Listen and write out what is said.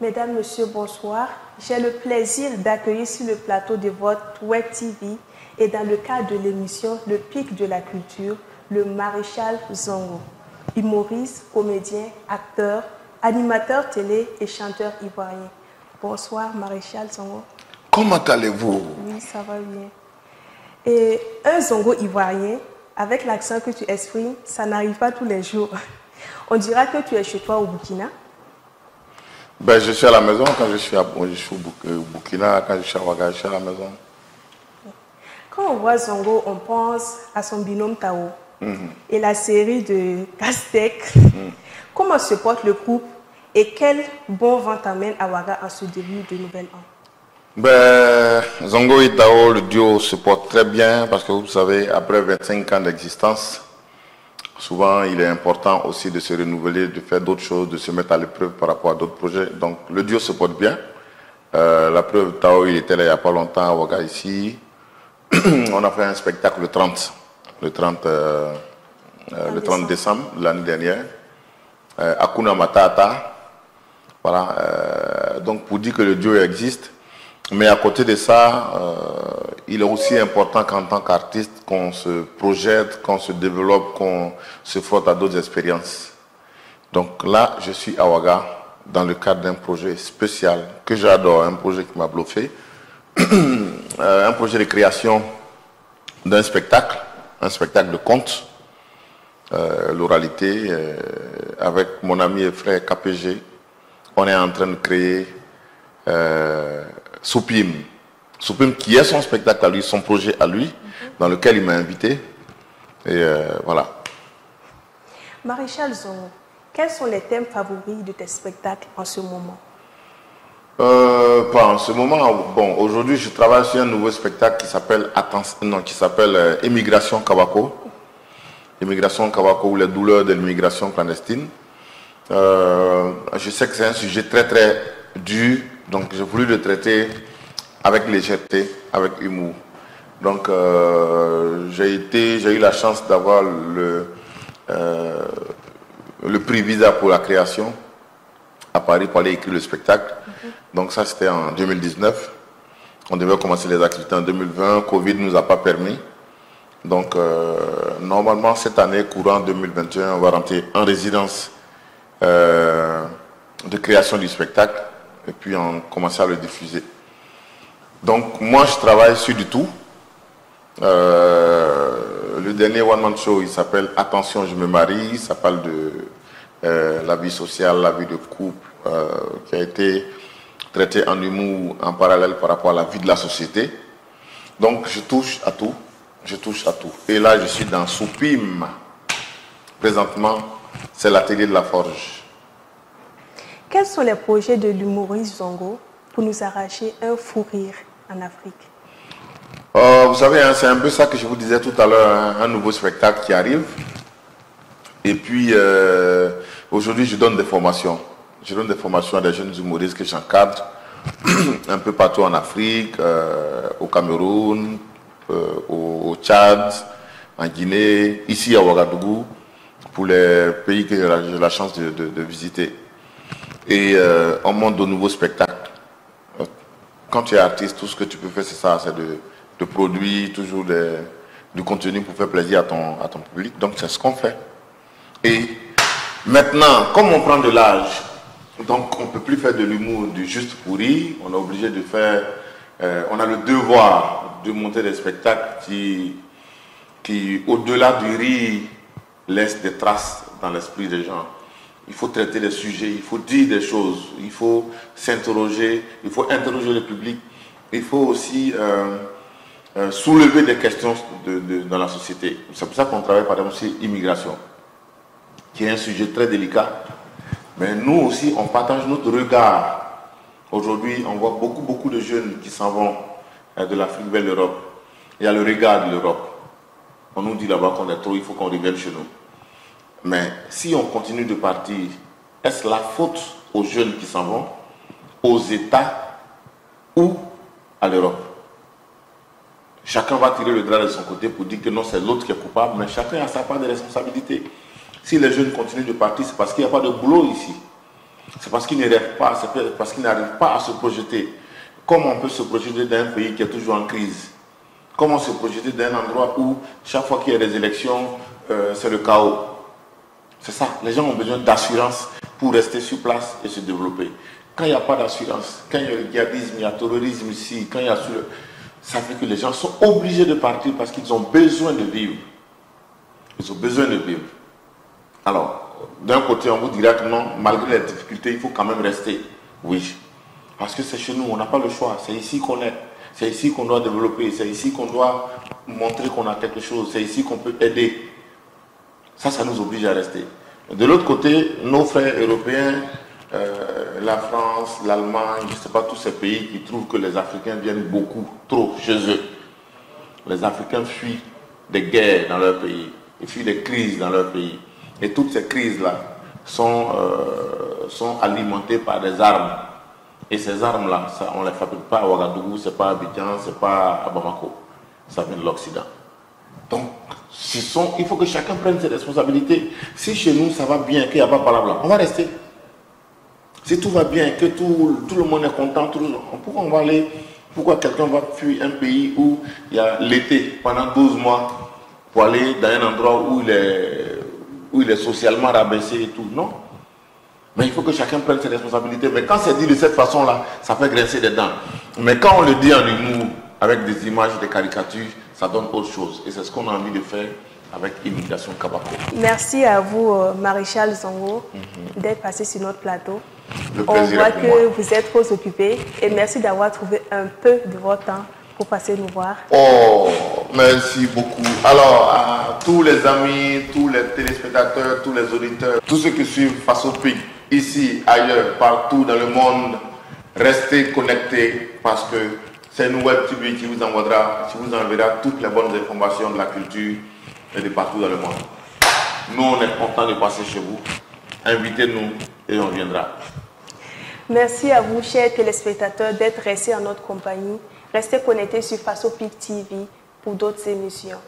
Mesdames, Messieurs, bonsoir. J'ai le plaisir d'accueillir sur le plateau de votre Web TV et dans le cadre de l'émission Le Pic de la Culture, le Maréchal Zongo, humoriste, comédien, acteur, animateur télé et chanteur ivoirien. Bonsoir Maréchal Zongo. Comment allez-vous? Oui, ça va bien. Et un Zongo ivoirien, avec l'accent que tu exprimes, ça n'arrive pas tous les jours. On dira que tu es chez toi au Burkina. Ben, je suis à la maison quand je suis au Burkina, quand je suis à Ouaga, je suis à la maison. Quand on voit Zongo, on pense à son binôme Tao et la série de Casse-Tête. Comment se porte le groupe et quel bon vent t'amène à Ouaga en ce début de nouvel an? Ben, Zongo et Tao, le duo se porte très bien parce que vous savez, après 25 ans d'existence, souvent il est important aussi de se renouveler, de faire d'autres choses, de se mettre à l'épreuve par rapport à d'autres projets. Donc le duo se porte bien. La preuve, Tao, il était là il n'y a pas longtemps à Ouaga ici. On a fait un spectacle le 30 décembre de l'année dernière. Hakuna Matata. Voilà. Donc pour dire que le duo existe. Mais à côté de ça, il est aussi important qu'en tant qu'artiste, qu'on se projette, qu'on se développe, qu'on se frotte à d'autres expériences. Donc là, je suis à Ouaga dans le cadre d'un projet spécial que j'adore, un projet qui m'a bluffé. Un projet de création d'un spectacle, un spectacle de conte, l'oralité, avec mon ami et frère KPG. On est en train de créer Soupim. Soupim qui est son spectacle à lui, son projet à lui, dans lequel il m'a invité. Et voilà. Maréchal Zongo, quels sont les thèmes favoris de tes spectacles en ce moment? Pas en ce moment. Bon, aujourd'hui, je travaille sur un nouveau spectacle qui s'appelle Immigration Kabako. Immigration Kabako ou les douleurs de l'immigration clandestine. Je sais que c'est un sujet très très dur, donc j'ai voulu le traiter avec légèreté, avec humour. Donc j'ai eu la chance d'avoir le prix Visa pour la création à Paris pour aller écrire le spectacle. Donc ça c'était en 2019. On devait commencer les activités en 2020. Covid ne nous a pas permis. Donc normalement cette année, courant 2021, on va rentrer en résidence de création du spectacle et puis on commence à le diffuser. Donc moi je travaille sur du tout. Le dernier One Man Show, il s'appelle Attention, je me marie. Ça parle de la vie sociale, la vie de couple, qui a été traité en humour en parallèle par rapport à la vie de la société. Donc je touche à tout. Je touche à tout. Et là je suis dans Soupim. Présentement, c'est l'atelier de la forge. Quels sont les projets de l'humoriste Zongo pour nous arracher un fou rire en Afrique? Vous savez, hein, c'est un peu ça que je vous disais tout à l'heure, hein, un nouveau spectacle qui arrive. Et puis, aujourd'hui, je donne des formations. Je donne des formations à des jeunes humoristes que j'encadre un peu partout en Afrique, au Cameroun, au Tchad, en Guinée, ici à Ouagadougou, pour les pays que j'ai la chance de visiter. Et on monte de nouveaux spectacles. Quand tu es artiste, tout ce que tu peux faire, c'est ça, c'est de produire toujours du contenu pour faire plaisir à ton public. Donc c'est ce qu'on fait. Et maintenant, comme on prend de l'âge, donc on ne peut plus faire de l'humour du juste pour rire, on est obligé de faire, on a le devoir de monter des spectacles qui au-delà du rire, laissent des traces dans l'esprit des gens. Il faut traiter des sujets, il faut dire des choses, il faut s'interroger, il faut interroger le public, il faut aussi soulever des questions dans la société. C'est pour ça qu'on travaille par exemple sur l'immigration, qui est un sujet très délicat. Mais nous aussi, on partage notre regard. Aujourd'hui, on voit beaucoup de jeunes qui s'en vont de l'Afrique vers l'Europe. Il y a le regard de l'Europe. On nous dit là-bas qu'on est trop, il faut qu'on revienne chez nous. Mais si on continue de partir, est-ce la faute aux jeunes qui s'en vont, aux États ou à l'Europe? Chacun va tirer le drap de son côté pour dire que non, c'est l'autre qui est coupable, mais chacun a sa part de responsabilité. Si les jeunes continuent de partir, c'est parce qu'il n'y a pas de boulot ici. C'est parce qu'ils ne rêvent pas, c'est parce qu'ils n'arrivent pas à se projeter. Comment on peut se projeter dans un pays qui est toujours en crise? Comment se projeter dans un endroit où chaque fois qu'il y a des élections, c'est le chaos? C'est ça, les gens ont besoin d'assurance pour rester sur place et se développer. Quand il n'y a pas d'assurance, quand il y a le djihadisme, il y a le terrorisme ici, quand il y a ça fait que les gens sont obligés de partir parce qu'ils ont besoin de vivre. Ils ont besoin de vivre. Alors, d'un côté, on vous dira que non, malgré les difficultés, il faut quand même rester. Oui, parce que c'est chez nous, on n'a pas le choix. C'est ici qu'on est. C'est ici qu'on doit développer. C'est ici qu'on doit montrer qu'on a quelque chose. C'est ici qu'on peut aider. Ça nous oblige à rester. De l'autre côté, nos frères européens, la France, l'Allemagne, je ne sais pas, tous ces pays qui trouvent que les Africains viennent beaucoup, trop chez eux. Les Africains fuient des guerres dans leur pays. Ils fuient des crises dans leur pays. Et toutes ces crises-là sont alimentées par des armes. Et ces armes-là, on ne les fabrique pas à Ouagadougou, ce n'est pas à Abidjan, ce n'est pas à Bamako. Ça vient de l'Occident. Donc, il faut que chacun prenne ses responsabilités. Si chez nous, ça va bien, qu'il n'y a pas de blabla, on va rester. Si tout va bien, que tout le monde est content, pourquoi on va aller, pourquoi quelqu'un va fuir un pays où il y a l'été pendant 12 mois pour aller dans un endroit où il est socialement rabaissé et tout? Non. Mais il faut que chacun prenne ses responsabilités. Mais quand c'est dit de cette façon-là, ça fait grincer des dents. Mais quand on le dit en humour, avec des images, des caricatures, ça donne autre chose. Et c'est ce qu'on a envie de faire avec Immigration Kabako. Merci à vous, Maréchal Zongo, d'être passé sur notre plateau. On voit que vous êtes trop occupé et merci d'avoir trouvé un peu de votre temps pour passer nous voir. Oh, merci beaucoup. Alors, à tous les amis, tous les téléspectateurs, tous les auditeurs, tous ceux qui suivent Faso Peak, ici, ailleurs, partout dans le monde, restez connectés parce que c'est une web TV qui vous enverra toutes les bonnes informations de la culture et de partout dans le monde. Nous, on est contents de passer chez vous. Invitez-nous et on viendra. Merci à vous, chers téléspectateurs, d'être restés en notre compagnie. Restez connectés sur Faso Peak TV pour d'autres émissions.